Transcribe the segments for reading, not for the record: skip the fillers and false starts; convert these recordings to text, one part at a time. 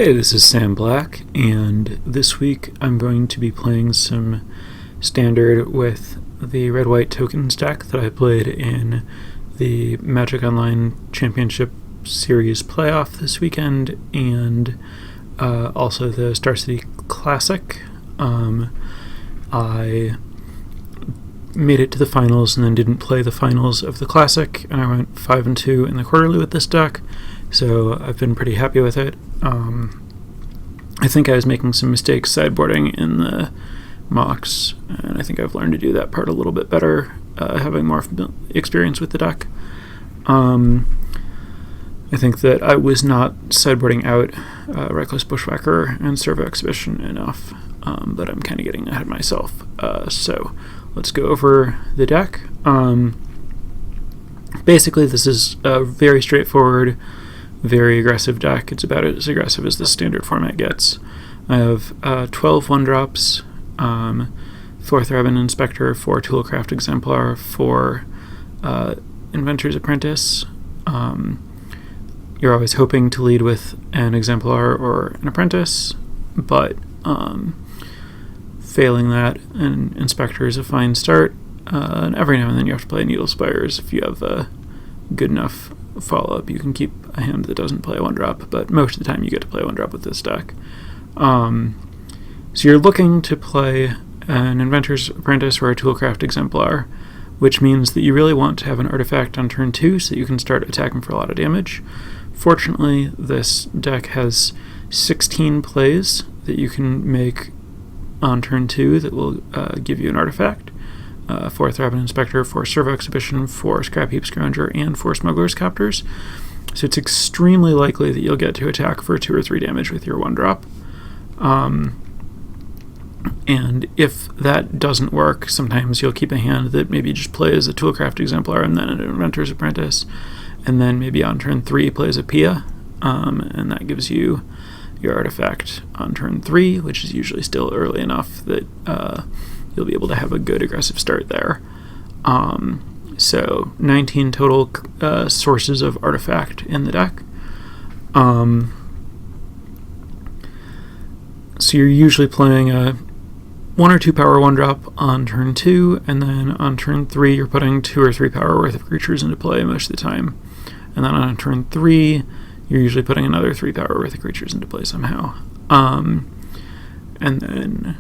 Hey, this is Sam Black, and this week I'm going to be playing some Standard with the Red-White Tokens deck that I played in the Magic Online Championship Series playoff this weekend, and also the Star City Classic. I made it to the finals and then didn't play the finals of the Classic, and I went 5-2 in the quarterly with this deck, so I've been pretty happy with it. I think I was making some mistakes sideboarding in the mocks, and I think I've learned to do that part a little bit better, having more experience with the deck. I think that I was not sideboarding out Reckless Bushwhacker and Servo Exhibition enough, but I'm kind of getting ahead of myself. So let's go over the deck. Basically, this is a very straightforward, very aggressive deck. It's about as aggressive as the standard format gets. I have 12 1-drops, 4 Thraben Inspector, 4 Toolcraft Exemplar, 4 Inventor's Apprentice. You're always hoping to lead with an Exemplar or an Apprentice, but failing that, an Inspector is a fine start, and every now and then you have to play Needle Spires. If you have a good enough follow-up, you can keep a hand that doesn't play a 1-drop, but most of the time you get to play a 1-drop with this deck. So you're looking to play an Inventor's Apprentice or a Toolcraft Exemplar, which means that you really want to have an artifact on turn 2 so that you can start attacking for a lot of damage. Fortunately, this deck has 16 plays that you can make on turn 2 that will give you an artifact. 4 Thraben Inspector, 4 Servo Exhibition, 4 Scrap Heap Scrounger, and 4 Smuggler's Copters. So it's extremely likely that you'll get to attack for 2 or 3 damage with your 1-drop. And if that doesn't work, sometimes you'll keep a hand that maybe just plays a Toolcraft Exemplar and then an Inventor's Apprentice, and then maybe on turn 3 plays a Pia, and that gives you your artifact on turn 3, which is usually still early enough that you'll be able to have a good aggressive start there. So 19 total sources of artifact in the deck. So you're usually playing a 1 or 2 power 1-drop on turn 2, and then on turn 3 you're putting 2 or 3 power worth of creatures into play most of the time. And then on turn 3 you're usually putting another 3 power worth of creatures into play somehow. And then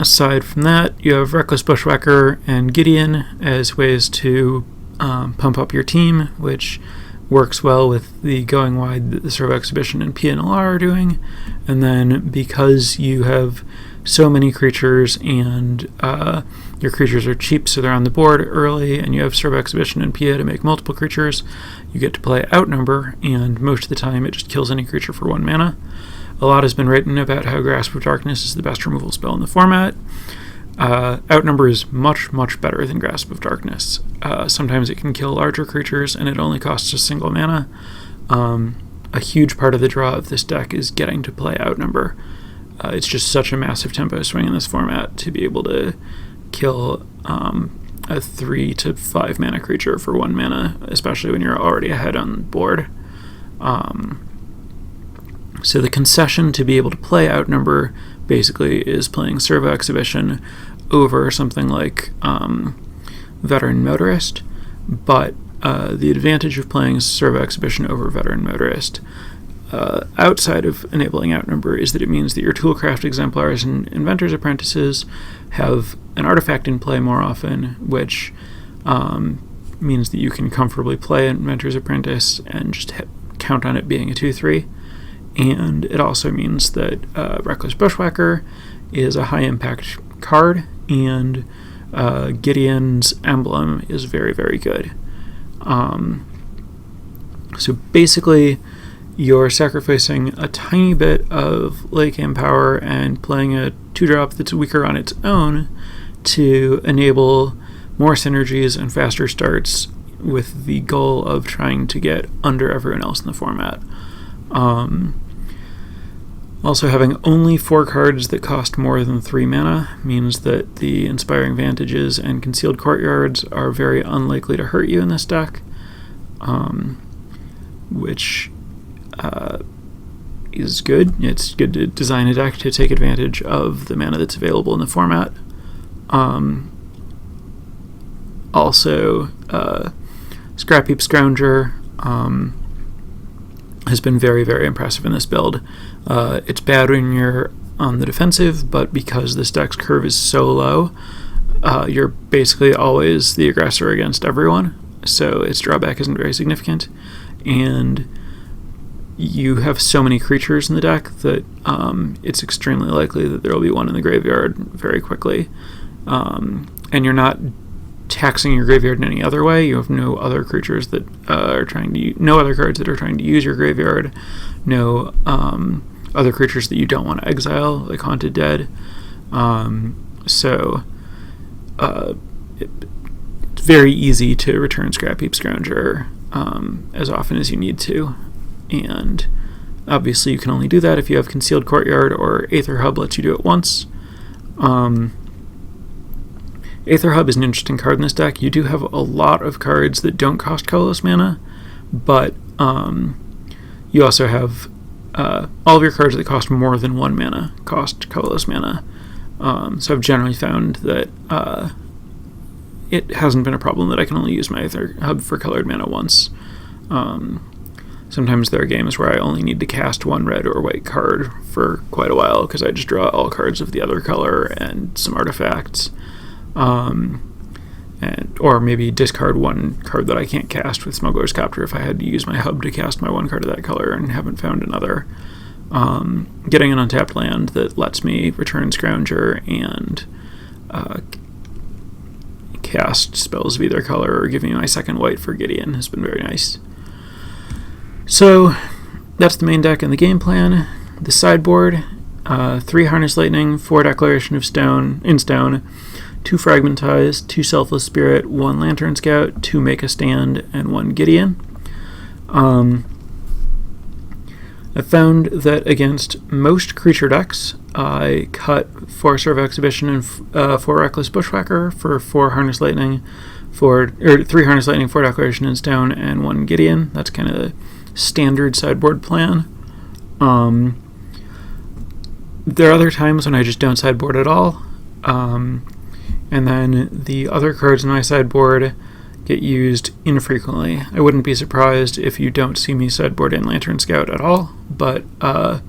aside from that, you have Reckless Bushwhacker and Gideon as ways to pump up your team, which works well with the going wide that the Servo Exhibition and PNLR are doing. And then because you have so many creatures and your creatures are cheap, so they're on the board early, and you have Servo Exhibition and Pia to make multiple creatures, you get to play Outnumber, and most of the time it just kills any creature for 1 mana. A lot has been written about how Grasp of Darkness is the best removal spell in the format. Outnumber is much, much better than Grasp of Darkness. Sometimes it can kill larger creatures, and it only costs a single mana. A huge part of the draw of this deck is getting to play Outnumber. It's just such a massive tempo swing in this format to be able to kill a 3 to 5 mana creature for 1 mana, especially when you're already ahead on board. So the concession to be able to play Outnumber basically is playing Servo Exhibition over something like Veteran Motorist, but the advantage of playing Servo Exhibition over Veteran Motorist, outside of enabling Outnumber, is that it means that your Toolcraft Exemplars and Inventor's Apprentices have an artifact in play more often, which means that you can comfortably play Inventor's Apprentice and just count on it being a 2-3. And it also means that Reckless Bushwhacker is a high-impact card, and Gideon's emblem is very, very good. So basically, you're sacrificing a tiny bit of late game power and playing a 2-drop that's weaker on its own to enable more synergies and faster starts with the goal of trying to get under everyone else in the format. Also, having only 4 cards that cost more than 3 mana means that the Inspiring Vantages and Concealed Courtyards are very unlikely to hurt you in this deck. which is good. It's good to design a deck to take advantage of the mana that's available in the format. Also, Scrapheap Scrounger has been very, very impressive in this build. It's bad when you're on the defensive, but because this deck's curve is so low, you're basically always the aggressor against everyone, so its drawback isn't very significant. And you have so many creatures in the deck that it's extremely likely that there will be one in the graveyard very quickly. And you're not taxing your graveyard in any other way. You have no other creatures that no other cards that are trying to use your graveyard, no other creatures that you don't want to exile, like Haunted Dead. So it's very easy to return Scrapheap Scrounger as often as you need to. And obviously you can only do that if you have Concealed Courtyard, or Aether Hub lets you do it once. Aether Hub is an interesting card in this deck. You do have a lot of cards that don't cost colorless mana, but you also have all of your cards that cost more than 1 mana cost colorless mana. So I've generally found that it hasn't been a problem that I can only use my Aether Hub for colored mana once. Sometimes there are games where I only need to cast 1 red or white card for quite a while because I just draw all cards of the other color and some artifacts. Or maybe discard 1 card that I can't cast with Smuggler's Copter if I had to use my hub to cast my 1 card of that color and haven't found another. Getting an untapped land that lets me return Scrounger and cast spells of either color, or give me my 2nd white for Gideon, has been very nice. So that's the main deck and the game plan. The sideboard, 3 Harness Lightning, 4 Declaration of Stone in stone, 2 Fragmentize, 2 Selfless Spirit, 1 Lantern Scout, 2 Make a Stand, and 1 Gideon. I found that against most creature decks, I cut 4 Servo Exhibition and 4 Reckless Bushwhacker for 4 Harness Lightning, 3 Harness Lightning, 4 Declaration in Stone, and 1 Gideon. That's kind of the standard sideboard plan. There are other times when I just don't sideboard at all. And then the other cards in my sideboard get used infrequently. I wouldn't be surprised if you don't see me sideboard in Lantern Scout at all, but I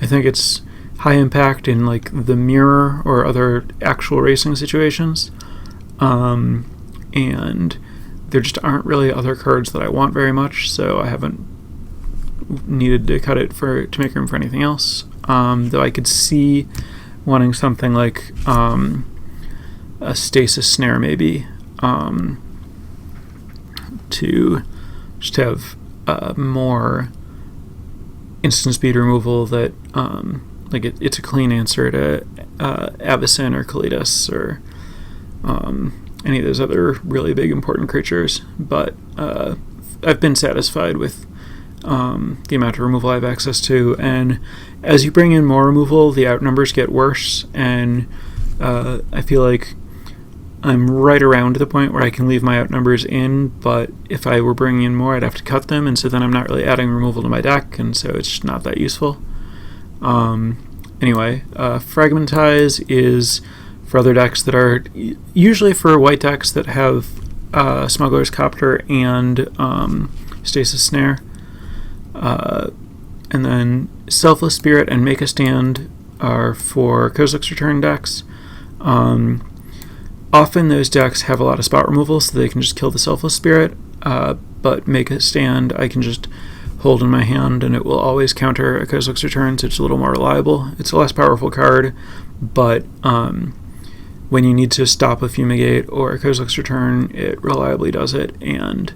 think it's high impact in like the mirror or other actual racing situations. And there just aren't really other cards that I want very much, so I haven't needed to cut it to make room for anything else. Though I could see wanting something like a Stasis Snare maybe, to just have more instant speed removal that it's a clean answer to Avacyn or Kalitas or any of those other really big important creatures, but I've been satisfied with the amount of removal I have access to, and as you bring in more removal, the outnumbers get worse, and I feel like I'm right around the point where I can leave my outnumbers in, but if I were bringing in more, I'd have to cut them, and so then I'm not really adding removal to my deck, and so it's just not that useful. Anyway, Fragmentize is for other decks that are usually for white decks that have Smuggler's Copter and Stasis Snare. And then Selfless Spirit and Make a Stand are for Kozilek's Return decks. Often those decks have a lot of spot removal, so they can just kill the Selfless Spirit, but Make a Stand I can just hold in my hand and it will always counter a Kozilek's Return, so it's a little more reliable. It's a less powerful card, but when you need to stop a Fumigate or a Kozilek's Return, it reliably does it, and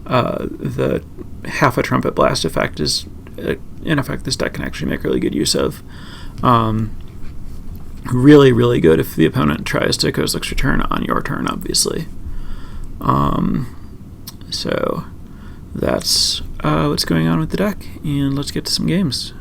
the half a Trumpet Blast effect is an effect this deck can actually make really good use of. Really, really good if the opponent tries to Kozilek's Return on your turn, obviously. So that's what's going on with the deck, and let's get to some games.